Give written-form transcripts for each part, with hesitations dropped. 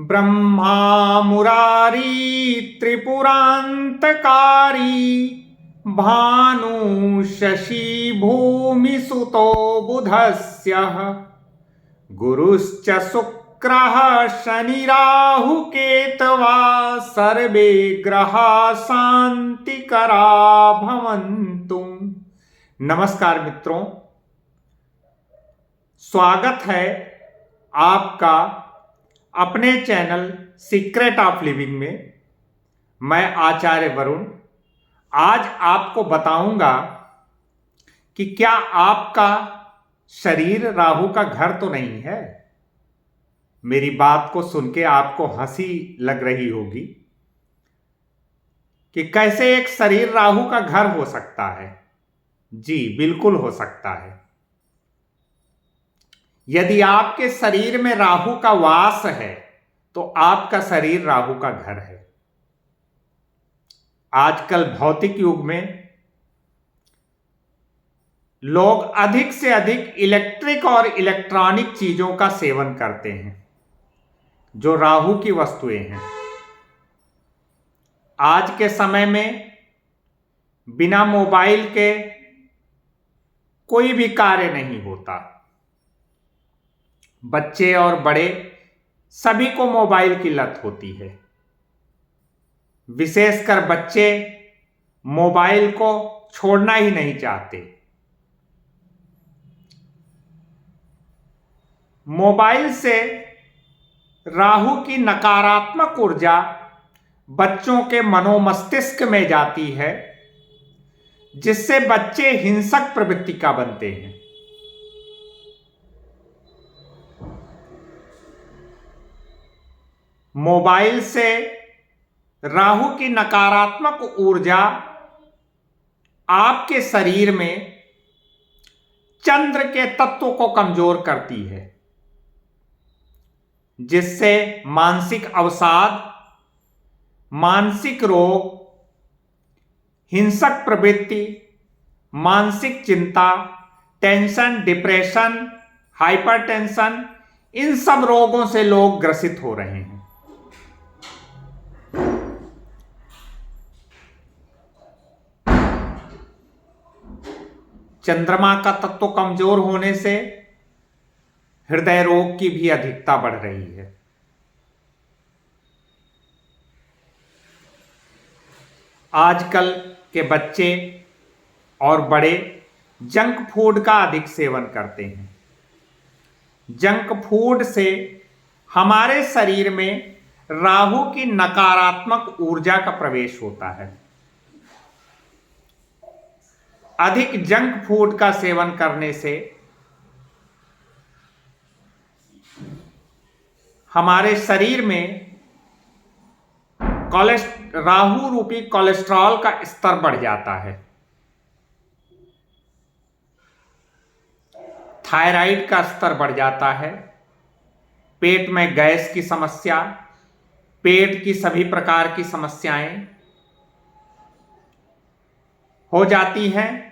ब्रह्मा मुरारी त्रिपुरान्तकारी भानु शशि भूमि सुतो बुधस्य गुरुश्च शुक्रः शनि राहु केतवा सर्वे ग्रहा शांतिकरा भवन्तु। नमस्कार मित्रों, स्वागत है आपका अपने चैनल सीक्रेट ऑफ लिविंग में। मैं आचार्य वरुण आज आपको बताऊंगा कि क्या आपका शरीर राहु का घर तो नहीं है। मेरी बात को सुन के आपको हंसी लग रही होगी कि कैसे एक शरीर राहु का घर हो सकता है। जी बिल्कुल हो सकता है। यदि आपके शरीर में राहु का वास है तो आपका शरीर राहु का घर है। आजकल भौतिक युग में लोग अधिक से अधिक इलेक्ट्रिक और इलेक्ट्रॉनिक चीजों का सेवन करते हैं जो राहु की वस्तुएं हैं। आज के समय में बिना मोबाइल के कोई भी कार्य नहीं होता। बच्चे और बड़े सभी को मोबाइल की लत होती है। विशेषकर बच्चे मोबाइल को छोड़ना ही नहीं चाहते। मोबाइल से राहु की नकारात्मक ऊर्जा बच्चों के मनोमस्तिष्क में जाती है, जिससे बच्चे हिंसक प्रवृत्ति का बनते हैं। मोबाइल से राहु की नकारात्मक ऊर्जा आपके शरीर में चंद्र के तत्व को कमजोर करती है, जिससे मानसिक अवसाद, मानसिक रोग, हिंसक प्रवृत्ति, मानसिक चिंता, टेंशन, डिप्रेशन, हाइपरटेंशन, इन सब रोगों से लोग ग्रसित हो रहे हैं। चंद्रमा का तत्व कमजोर होने से हृदय रोग की भी अधिकता बढ़ रही है। आजकल के बच्चे और बड़े जंक फूड का अधिक सेवन करते हैं। जंक फूड से हमारे शरीर में राहु की नकारात्मक ऊर्जा का प्रवेश होता है। अधिक जंक फूड का सेवन करने से हमारे शरीर में राहु रूपी कोलेस्ट्रॉल का स्तर बढ़ जाता है। थायराइड का स्तर बढ़ जाता है। पेट में गैस की समस्या, पेट की सभी प्रकार की समस्याएं हो जाती हैं,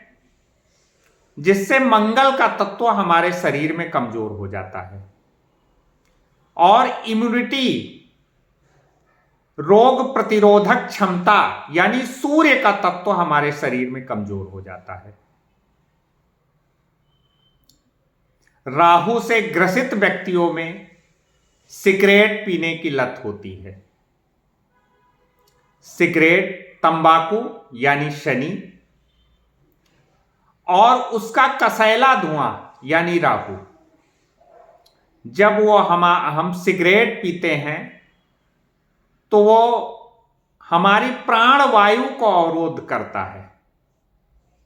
जिससे मंगल का तत्व हमारे शरीर में कमजोर हो जाता है और इम्यूनिटी, रोग प्रतिरोधक क्षमता यानी सूर्य का तत्व हमारे शरीर में कमजोर हो जाता है। राहु से ग्रसित व्यक्तियों में सिगरेट पीने की लत होती है। सिगरेट, तंबाकू यानी शनि और उसका कसैला धुआं यानी राहु, जब वो हम सिगरेट पीते हैं तो वो हमारी प्राणवायु को अवरोध करता है।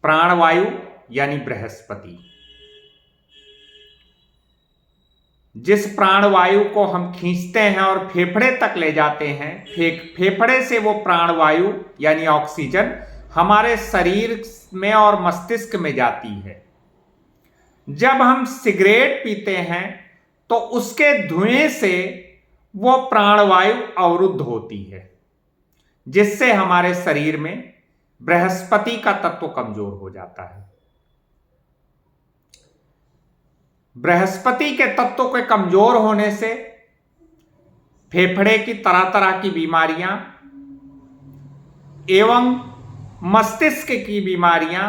प्राणवायु यानी बृहस्पति। जिस प्राणवायु को हम खींचते हैं और फेफड़े तक ले जाते हैं, फेफड़े से वो प्राणवायु यानी ऑक्सीजन हमारे शरीर में और मस्तिष्क में जाती है। जब हम सिगरेट पीते हैं तो उसके धुएं से वो प्राणवायु अवरुद्ध होती है, जिससे हमारे शरीर में बृहस्पति का तत्व कमजोर हो जाता है। बृहस्पति के तत्व के कमजोर होने से फेफड़े की तरह तरह की बीमारियां एवं मस्तिष्क की बीमारियां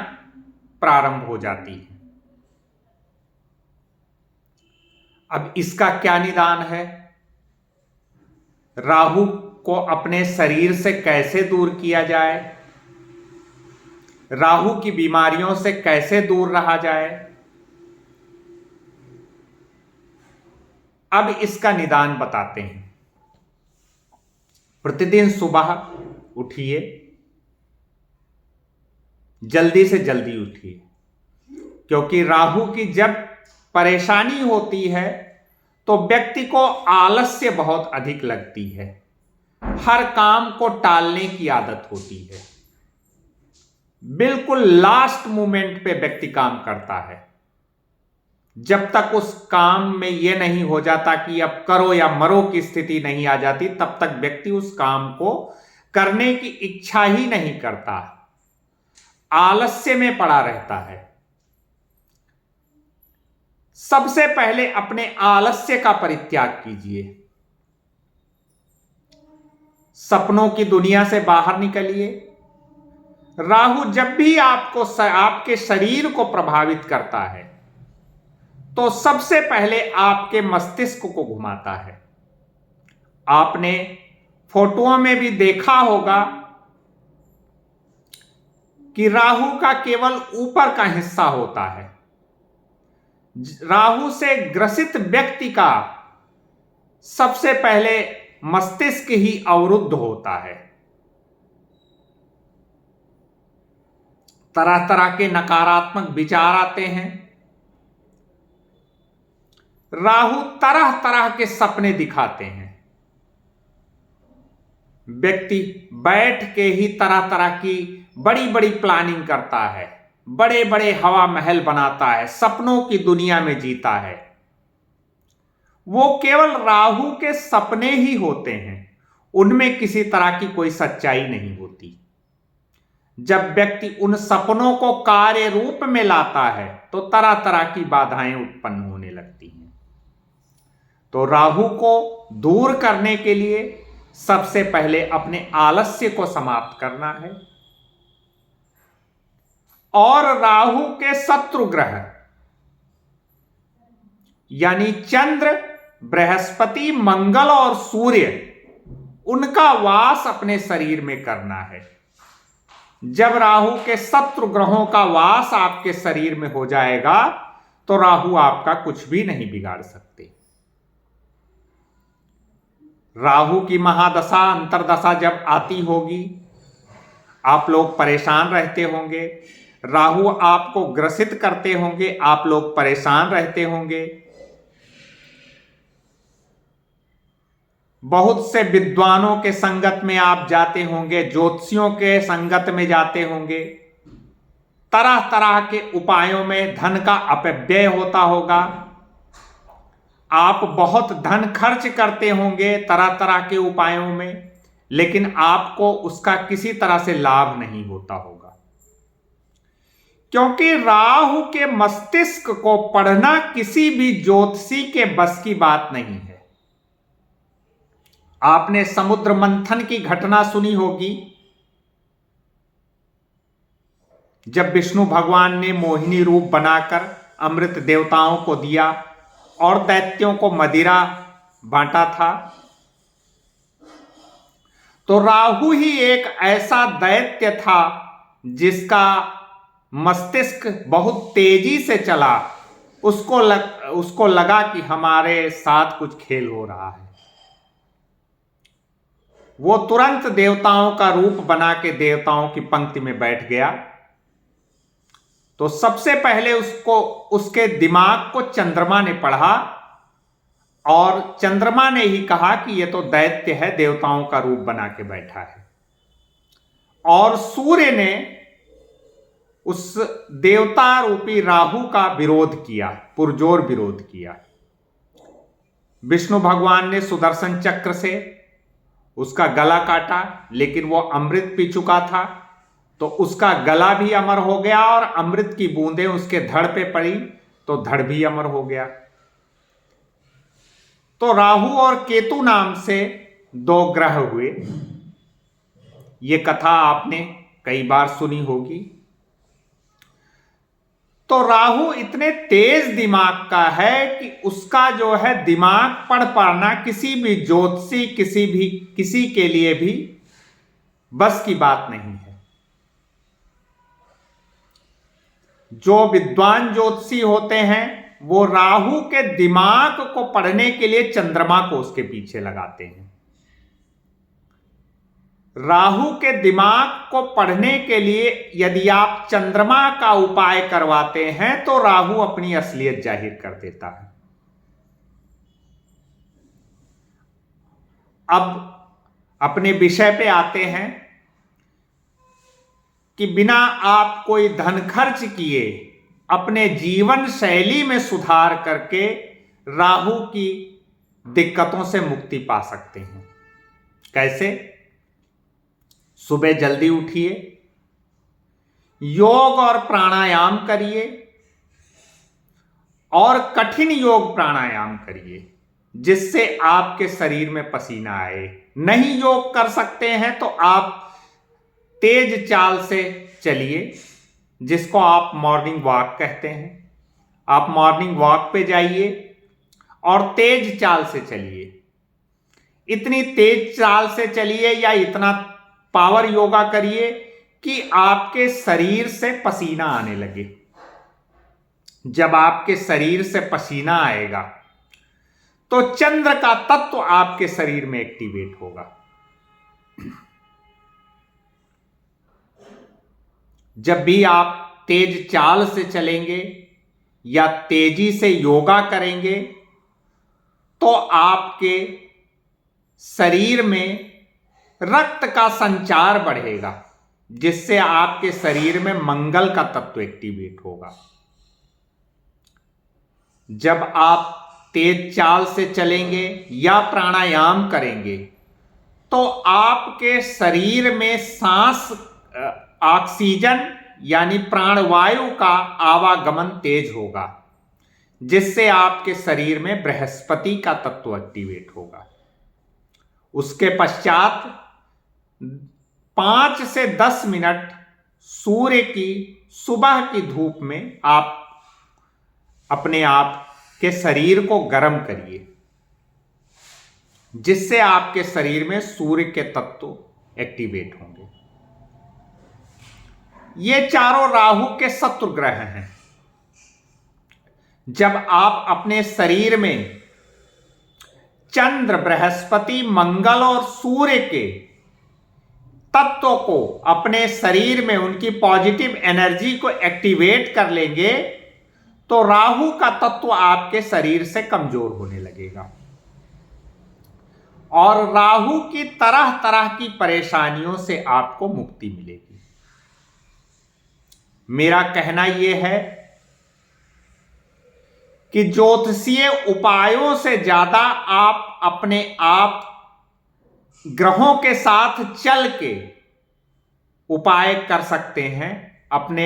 प्रारंभ हो जाती हैं। अब इसका क्या निदान है? राहु को अपने शरीर से कैसे दूर किया जाए, राहु की बीमारियों से कैसे दूर रहा जाए, अब इसका निदान बताते हैं। प्रतिदिन सुबह उठिए, जल्दी से जल्दी उठिए, क्योंकि राहु की जब परेशानी होती है तो व्यक्ति को आलस्य बहुत अधिक लगती है, हर काम को टालने की आदत होती है, बिल्कुल लास्ट मोमेंट पे व्यक्ति काम करता है। जब तक उस काम में यह नहीं हो जाता कि अब करो या मरो की स्थिति नहीं आ जाती, तब तक व्यक्ति उस काम को करने की इच्छा ही नहीं करता, आलस्य में पड़ा रहता है। सबसे पहले अपने आलस्य का परित्याग कीजिए, सपनों की दुनिया से बाहर निकलिए। राहु जब भी आपके शरीर को प्रभावित करता है तो सबसे पहले आपके मस्तिष्क को घुमाता है। आपने फोटोओं में भी देखा होगा कि राहु का केवल ऊपर का हिस्सा होता है। राहु से ग्रसित व्यक्ति का सबसे पहले मस्तिष्क ही अवरुद्ध होता है, तरह तरह के नकारात्मक विचार आते हैं, राहु तरह तरह के सपने दिखाते हैं, व्यक्ति बैठ के ही तरह तरह की बड़ी बड़ी प्लानिंग करता है, बड़े बड़े हवा महल बनाता है, सपनों की दुनिया में जीता है। वो केवल राहु के सपने ही होते हैं, उनमें किसी तरह की कोई सच्चाई नहीं होती। जब व्यक्ति उन सपनों को कार्य रूप में लाता है तो तरह तरह की बाधाएं उत्पन्न होने लगती हैं। तो राहु को दूर करने के लिए सबसे पहले अपने आलस्य को समाप्त करना है। और राहु के शत्रु ग्रह यानी चंद्र, बृहस्पति, मंगल और सूर्य, उनका वास अपने शरीर में करना है। जब राहु के शत्रु ग्रहों का वास आपके शरीर में हो जाएगा तो राहु आपका कुछ भी नहीं बिगाड़ सकते। राहु की महादशा, अंतरदशा जब आती होगी, आप लोग परेशान रहते होंगे, राहु आपको ग्रसित करते होंगे, आप लोग परेशान रहते होंगे। बहुत से विद्वानों के संगत में आप जाते होंगे, ज्योतिषियों के संगत में जाते होंगे, तरह तरह के उपायों में धन का अपव्यय होता होगा, आप बहुत धन खर्च करते होंगे तरह तरह के उपायों में, लेकिन आपको उसका किसी तरह से लाभ नहीं होता होगा, क्योंकि राहु के मस्तिष्क को पढ़ना किसी भी ज्योतिषी के बस की बात नहीं है। आपने समुद्र मंथन की घटना सुनी होगी, जब विष्णु भगवान ने मोहिनी रूप बनाकर अमृत देवताओं को दिया और दैत्यों को मदिरा बांटा था। तो राहु ही एक ऐसा दैत्य था जिसका मस्तिष्क बहुत तेजी से चला, उसको लगा कि हमारे साथ कुछ खेल हो रहा है। वो तुरंत देवताओं का रूप बना के देवताओं की पंक्ति में बैठ गया। तो सबसे पहले उसके दिमाग को चंद्रमा ने पढ़ा और चंद्रमा ने ही कहा कि यह तो दैत्य है, देवताओं का रूप बना के बैठा है। और सूर्य ने उस देवता रूपी राहु का विरोध किया, पुरजोर विरोध किया। विष्णु भगवान ने सुदर्शन चक्र से उसका गला काटा, लेकिन वो अमृत पी चुका था, तो उसका गला भी अमर हो गया और अमृत की बूंदें उसके धड़ पे पड़ी तो धड़ भी अमर हो गया। तो राहु और केतु नाम से दो ग्रह हुए। ये कथा आपने कई बार सुनी होगी। तो राहु इतने तेज दिमाग का है कि उसका जो है दिमाग पढ़ पाना किसी भी ज्योतिषी किसी के लिए भी बस की बात नहीं है। जो विद्वान ज्योतिषी होते हैं वो राहु के दिमाग को पढ़ने के लिए चंद्रमा को उसके पीछे लगाते हैं। राहु के दिमाग को पढ़ने के लिए यदि आप चंद्रमा का उपाय करवाते हैं तो राहु अपनी असलियत जाहिर कर देता है। अब अपने विषय पे आते हैं कि बिना आप कोई धन खर्च किए अपने जीवन शैली में सुधार करके राहु की दिक्कतों से मुक्ति पा सकते हैं। कैसे? सुबह जल्दी उठिए, योग और प्राणायाम करिए और कठिन योग प्राणायाम करिए जिससे आपके शरीर में पसीना आए। नहीं योग कर सकते हैं तो आप तेज चाल से चलिए, जिसको आप मॉर्निंग वॉक कहते हैं। आप मॉर्निंग वॉक पे जाइए और तेज चाल से चलिए। इतनी तेज चाल से चलिए या इतना पावर योगा करिए कि आपके शरीर से पसीना आने लगे। जब आपके शरीर से पसीना आएगा तो चंद्र का तत्व आपके शरीर में एक्टिवेट होगा। जब भी आप तेज चाल से चलेंगे या तेजी से योगा करेंगे तो आपके शरीर में रक्त का संचार बढ़ेगा, जिससे आपके शरीर में मंगल का तत्व एक्टिवेट होगा। जब आप तेज चाल से चलेंगे या प्राणायाम करेंगे तो आपके शरीर में सांस ऑक्सीजन यानी प्राणवायु का आवागमन तेज होगा, जिससे आपके शरीर में बृहस्पति का तत्व एक्टिवेट होगा। उसके पश्चात 5 से 10 मिनट सूर्य की सुबह की धूप में आप अपने आप के शरीर को गर्म करिए, जिससे आपके शरीर में सूर्य के तत्व एक्टिवेट होंगे। ये चारों राहु के शत्रु ग्रह हैं। जब आप अपने शरीर में चंद्र, बृहस्पति, मंगल और सूर्य के तत्वों को अपने शरीर में उनकी पॉजिटिव एनर्जी को एक्टिवेट कर लेंगे तो राहु का तत्व आपके शरीर से कमजोर होने लगेगा और राहु की तरह तरह की परेशानियों से आपको मुक्ति मिलेगी। मेरा कहना यह है कि ज्योतिषीय उपायों से ज्यादा आप अपने आप ग्रहों के साथ चल के उपाय कर सकते हैं। अपने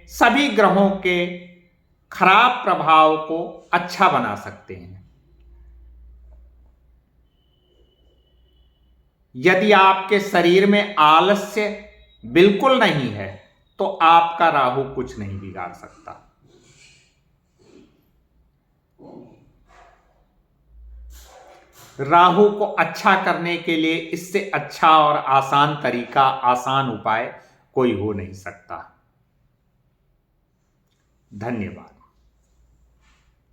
सभी ग्रहों के खराब प्रभाव को अच्छा बना सकते हैं। यदि आपके शरीर में आलस्य बिल्कुल नहीं है तो आपका राहु कुछ नहीं बिगाड़ सकता। राहु को अच्छा करने के लिए इससे अच्छा और आसान तरीका, आसान उपाय कोई हो नहीं सकता। धन्यवाद।